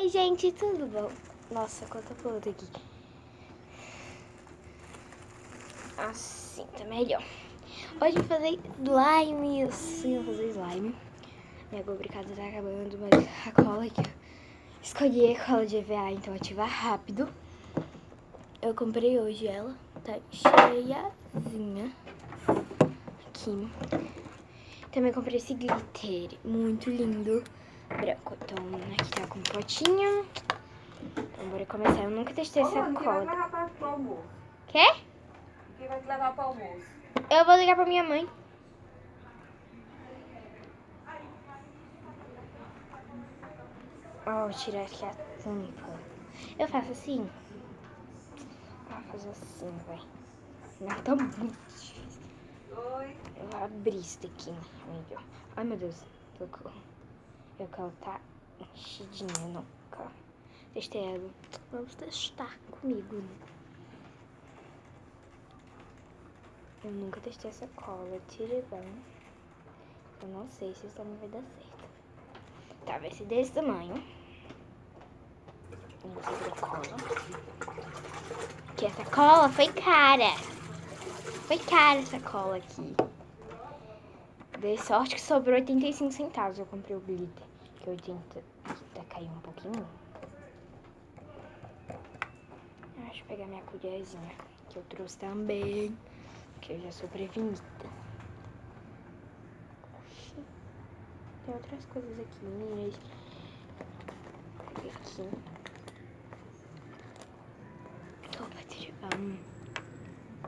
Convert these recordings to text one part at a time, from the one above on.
Oi, gente, tudo bom? Nossa, quanta planta aqui. Assim, tá melhor. Hoje eu vou fazer slime. Sim, eu vou fazer slime. Minha lubrificada tá acabando, mas a cola aqui, escolhi a cola de EVA, então ativar rápido. Eu comprei hoje ela, tá cheiazinha. Aqui. Também comprei esse glitter, muito lindo, branco. Então, aqui tá com potinho. Então, bora começar. Eu nunca testei essa cola. Quem vai te levar pro almoço? Quê? Quem vai te levar pro almoço? Eu vou ligar pra minha mãe. Ó, vou tirar aqui a tampa. Eu faço assim. Vou fazer assim, vai. Não, tá muito difícil. Oi. Eu vou abrir isso daqui, né, amiga? Ai, meu Deus. Socorro. Eu quero tá enchidinha, não. Calma. Testei ela. Vamos testar comigo, né? Eu nunca testei essa cola. Tirei bem. Eu não sei se isso também vai dar certo. Tá, vai ser desse tamanho. Vamos abrir a cola. Que essa cola foi cara. Foi cara essa cola aqui. Dei sorte que sobrou 85 centavos. Eu comprei o glitter. Que 80 tá caiu um pouquinho. Deixa eu pegar minha colherzinha. Que eu trouxe também. Que eu já sou prevenida. Oxi. Tem outras coisas aqui, meninas. Aqui. Opa, deixa eu...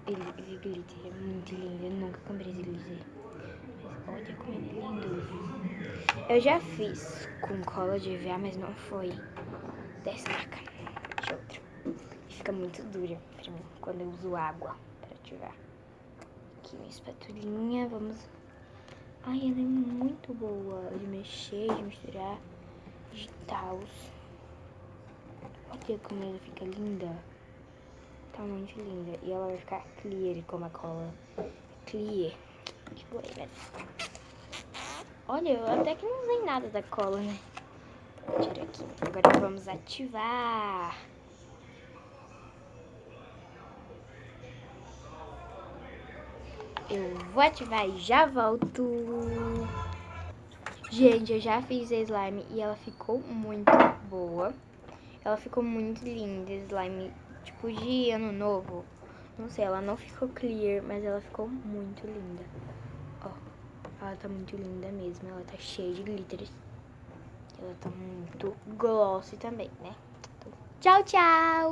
Esse glitter é muito lindo. Eu nunca comprei esse glitter. Mas olha como ele é lindo. Eu já fiz com cola de EVA, mas não foi dessa marca. De outra. E fica muito dura pra mim quando eu uso água pra ativar. Aqui minha espatulinha. Vamos... Ai, ela é muito boa de mexer, de misturar, de tal. Olha como ela fica linda. Tá muito linda. E ela vai ficar clear, como a cola clear. Tipo, olha, eu até que não usei nada da cola, né? Vou tirar aqui. Agora vamos ativar. Eu vou ativar e já volto. Gente, eu já fiz a slime e ela ficou muito boa. Ela ficou muito linda, slime tipo de ano novo. Não sei, ela não ficou clear, mas ela ficou muito linda. Ó, ela tá muito linda mesmo. Ela tá cheia de glitters. Ela tá muito glossy também, né? Então, tchau, tchau!